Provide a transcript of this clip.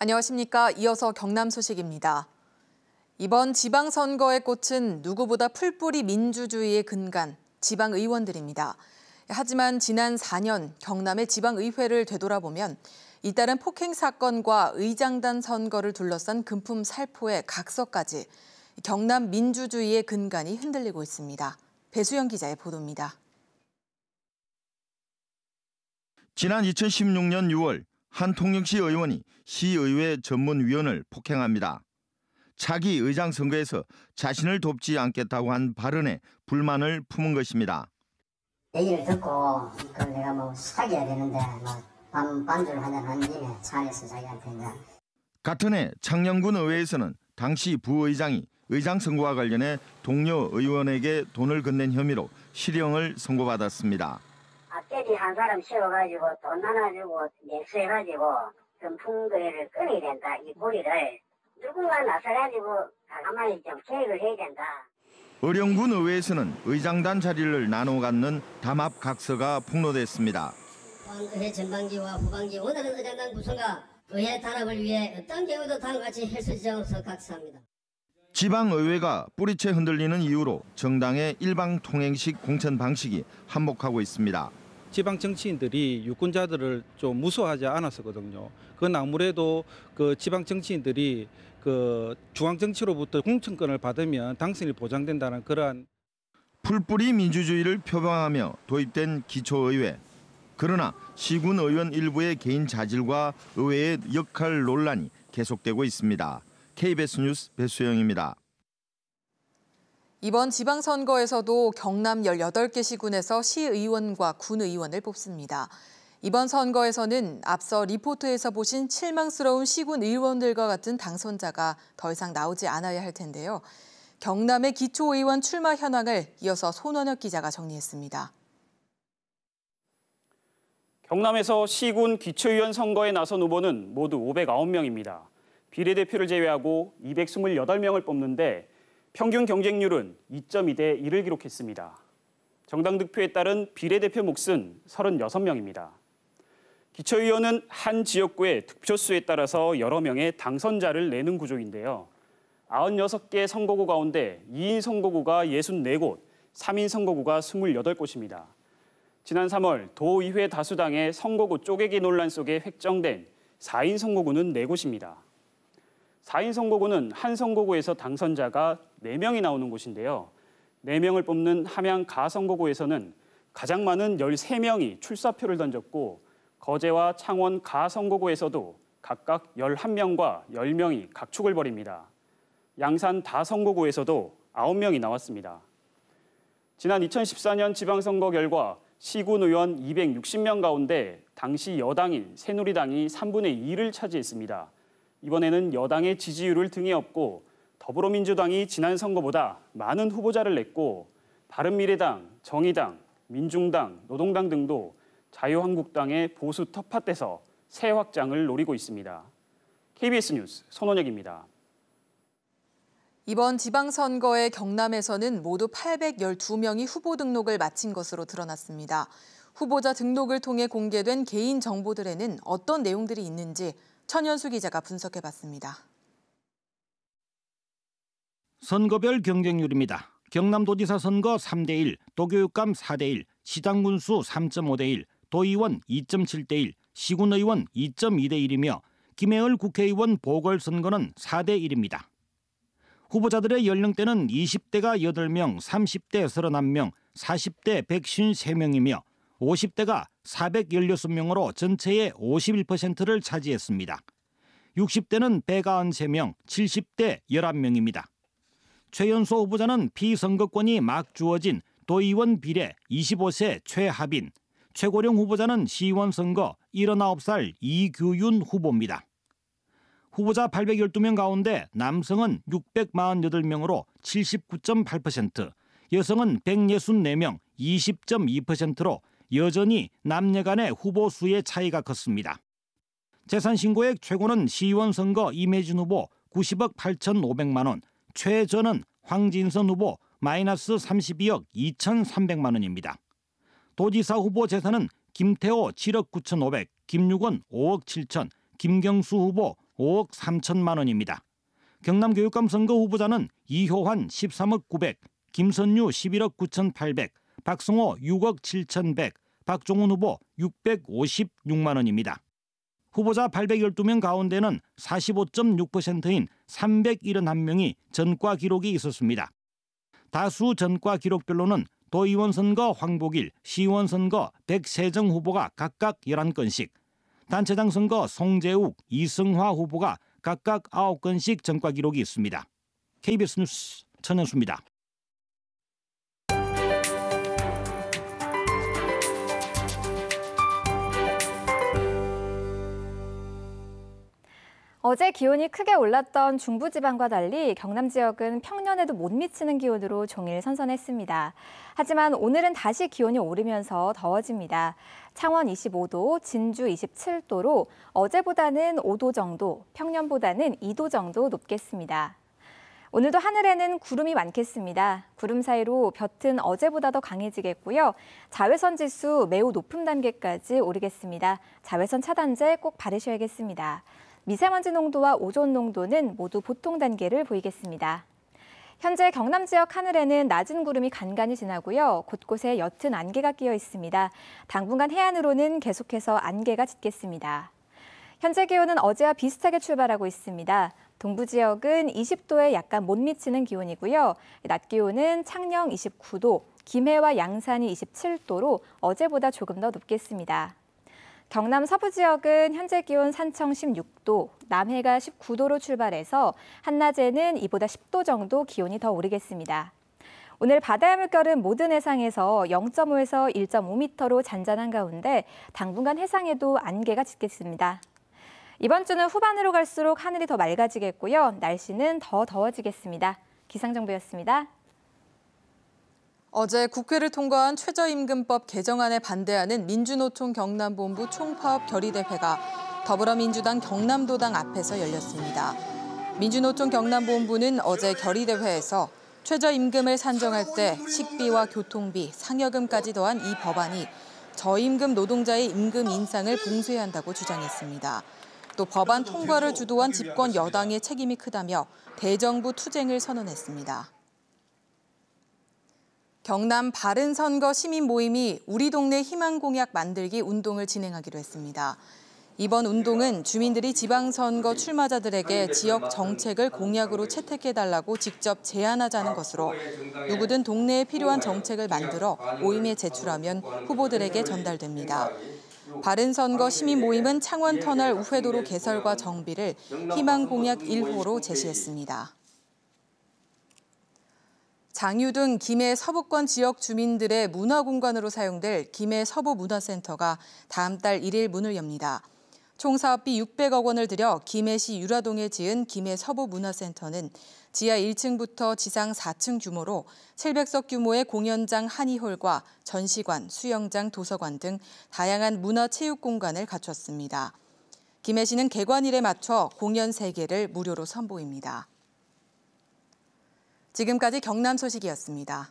안녕하십니까. 이어서 경남 소식입니다. 이번 지방선거의 꽃은 누구보다 풀뿌리 민주주의의 근간, 지방의원들입니다. 하지만 지난 4년 경남의 지방의회를 되돌아보면 잇따른 폭행 사건과 의장단 선거를 둘러싼 금품 살포의 각서까지 경남 민주주의의 근간이 흔들리고 있습니다. 배수영 기자의 보도입니다. 지난 2016년 6월 한 통영시 의원이 시의회 전문위원을 폭행합니다. 차기 의장 선거에서 자신을 돕지 않겠다고 한 발언에 불만을 품은 것입니다. 얘기를 듣고 내가 사귀어야 되는데 반주를 하는 김에 차 안에서 자기한테 이제. 같은 해 창녕군 의회에서는 당시 부의장이 의장 선거와 관련해 동료 의원에게 돈을 건넨 혐의로 실형을 선고받았습니다. 앞제비 한 사람 씌워가지고 돈 나눠주고 매수해가지고 금품거래를 끊어야 된다. 이 고리를 누군가 나서가지고 가만히 좀 계획을 해야 된다. 의령군 의회에서는 의장단 자리를 나눠 갖는 담합 각서가 폭로됐습니다. 의회 전반기와 후반기 오늘은 의장단 구성과 의회 단합을 위해 어떤 경우도 다음과 같이 헬스 지정으로서 각서합니다. 지방의회가 뿌리채 흔들리는 이유로 정당의 일방통행식 공천 방식이 한몫하고 있습니다. 지방 정치인들이 유권자들을 좀 무서워하지 않았었거든요. 그건 아무래도 지방 정치인들이 중앙 정치로부터 공천권을 받으면 당선이 보장된다는 그러한 풀뿌리 민주주의를 표방하며 도입된 기초의회. 그러나 시군 의원 일부의 개인 자질과 의회의 역할 논란이 계속되고 있습니다. KBS 뉴스 배수영입니다. 이번 지방선거에서도 경남 18개 시군에서 시의원과 군의원을 뽑습니다. 이번 선거에서는 앞서 리포트에서 보신 실망스러운 시군 의원들과 같은 당선자가 더 이상 나오지 않아야 할 텐데요. 경남의 기초의원 출마 현황을 이어서 손원혁 기자가 정리했습니다. 경남에서 시군 기초의원 선거에 나선 후보는 모두 509명입니다. 비례대표를 제외하고 228명을 뽑는데 평균 경쟁률은 2.2대 1을 기록했습니다. 정당 득표에 따른 비례대표 몫은 36명입니다. 기초의원은 한 지역구의 득표수에 따라서 여러 명의 당선자를 내는 구조인데요. 96개 선거구 가운데 2인 선거구가 64곳, 3인 선거구가 28곳입니다. 지난 3월 도의회 다수당의 선거구 쪼개기 논란 속에 획정된 4인 선거구는 4곳입니다. 4인 선거구는 한 선거구에서 당선자가 4명이 나오는 곳인데요. 4명을 뽑는 함양 가선거구에서는 가장 많은 13명이 출사표를 던졌고 거제와 창원 가선거구에서도 각각 11명과 10명이 각축을 벌입니다. 양산 다선거구에서도 9명이 나왔습니다. 지난 2014년 지방선거 결과 시군 의원 260명 가운데 당시 여당인 새누리당이 3분의 2를 차지했습니다. 이번에는 여당의 지지율을 등에 업고 더불어민주당이 지난 선거보다 많은 후보자를 냈고 바른미래당, 정의당, 민중당, 노동당 등도 자유한국당의 보수 텃밭에서 새 확장을 노리고 있습니다. KBS 뉴스 손원혁입니다. 이번 지방선거의 경남에서는 모두 812명이 후보 등록을 마친 것으로 드러났습니다. 후보자 등록을 통해 공개된 개인 정보들에는 어떤 내용들이 있는지 천연수 기자가 분석해봤습니다. 선거별 경쟁률입니다. 경남도지사 선거 3대1, 도교육감 4대1, 시장군수 3.5대1, 도의원 2.7대1, 시군의원 2.2대1이며 김해을 국회의원 보궐선거는 4대1입니다. 후보자들의 연령대는 20대가 8명, 30대 31명, 40대 153명이며 50대가 416명으로 전체의 51%를 차지했습니다. 60대는 193명, 70대 11명입니다. 최연소 후보자는 피선거권이 막 주어진 도의원 비례 25세 최하빈, 최고령 후보자는 시의원 선거 79살 이규윤 후보입니다. 후보자 812명 가운데 남성은 648명으로 79.8%, 여성은 164명, 20.2%로 여전히 남녀 간의 후보 수의 차이가 컸습니다. 재산신고액 최고는 시의원 선거 임혜진 후보 90억 8,500만 원, 최저는 황진선 후보 마이너스 32억 2,300만 원입니다. 도지사 후보 재산은 김태호 7억 9,500, 김유건 5억 7천, 김경수 후보 5억 3천만 원입니다. 경남교육감 선거 후보자는 이효환 13억 900, 김선유 11억 9,800, 박성호 6억 7,100, 박종훈 후보 656만 원입니다. 후보자 812명 가운데는 45.6%인 371명이 전과 기록이 있었습니다. 다수 전과 기록별로는 도의원 선거 황복일, 시의원 선거 백세정 후보가 각각 11건씩, 단체장 선거 송재욱, 이승화 후보가 각각 9건씩 전과 기록이 있습니다. KBS 뉴스 천현수입니다. 어제 기온이 크게 올랐던 중부지방과 달리 경남 지역은 평년에도 못 미치는 기온으로 종일 선선했습니다. 하지만 오늘은 다시 기온이 오르면서 더워집니다. 창원 25도, 진주 27도로 어제보다는 5도 정도, 평년보다는 2도 정도 높겠습니다. 오늘도 하늘에는 구름이 많겠습니다. 구름 사이로 볕은 어제보다 더 강해지겠고요. 자외선 지수 매우 높은 단계까지 오르겠습니다. 자외선 차단제 꼭 바르셔야겠습니다. 미세먼지 농도와 오존 농도는 모두 보통 단계를 보이겠습니다. 현재 경남 지역 하늘에는 낮은 구름이 간간히 지나고요. 곳곳에 옅은 안개가 끼어 있습니다. 당분간 해안으로는 계속해서 안개가 짙겠습니다. 현재 기온은 어제와 비슷하게 출발하고 있습니다. 동부 지역은 20도에 약간 못 미치는 기온이고요. 낮 기온은 창녕 29도, 김해와 양산이 27도로 어제보다 조금 더 높겠습니다. 경남 서부 지역은 현재 기온 산청 16도, 남해가 19도로 출발해서 한낮에는 이보다 10도 정도 기온이 더 오르겠습니다. 오늘 바다의 물결은 모든 해상에서 0.5에서 1.5m로 잔잔한 가운데 당분간 해상에도 안개가 짙겠습니다. 이번 주는 후반으로 갈수록 하늘이 더 맑아지겠고요. 날씨는 더 더워지겠습니다. 기상정보였습니다. 어제 국회를 통과한 최저임금법 개정안에 반대하는 민주노총 경남본부 총파업 결의대회가 더불어민주당 경남도당 앞에서 열렸습니다. 민주노총 경남본부는 어제 결의대회에서 최저임금을 산정할 때 식비와 교통비, 상여금까지 더한 이 법안이 저임금 노동자의 임금 인상을 봉쇄해야 한다고 주장했습니다. 또 법안 통과를 주도한 집권 여당의 책임이 크다며 대정부 투쟁을 선언했습니다. 경남 바른선거 시민 모임이 우리 동네 희망 공약 만들기 운동을 진행하기로 했습니다. 이번 운동은 주민들이 지방선거 출마자들에게 지역 정책을 공약으로 채택해달라고 직접 제안하자는 것으로 누구든 동네에 필요한 정책을 만들어 모임에 제출하면 후보들에게 전달됩니다. 바른선거 시민 모임은 창원터널 우회도로 개설과 정비를 희망 공약 1호로 제시했습니다. 장유 등 김해 서부권 지역 주민들의 문화공간으로 사용될 김해 서부문화센터가 다음 달 1일 문을 엽니다. 총 사업비 600억 원을 들여 김해시 유라동에 지은 김해 서부문화센터는 지하 1층부터 지상 4층 규모로 700석 규모의 공연장 한의홀과 전시관, 수영장, 도서관 등 다양한 문화체육 공간을 갖췄습니다. 김해시는 개관일에 맞춰 공연 3개를 무료로 선보입니다. 지금까지 경남 소식이었습니다.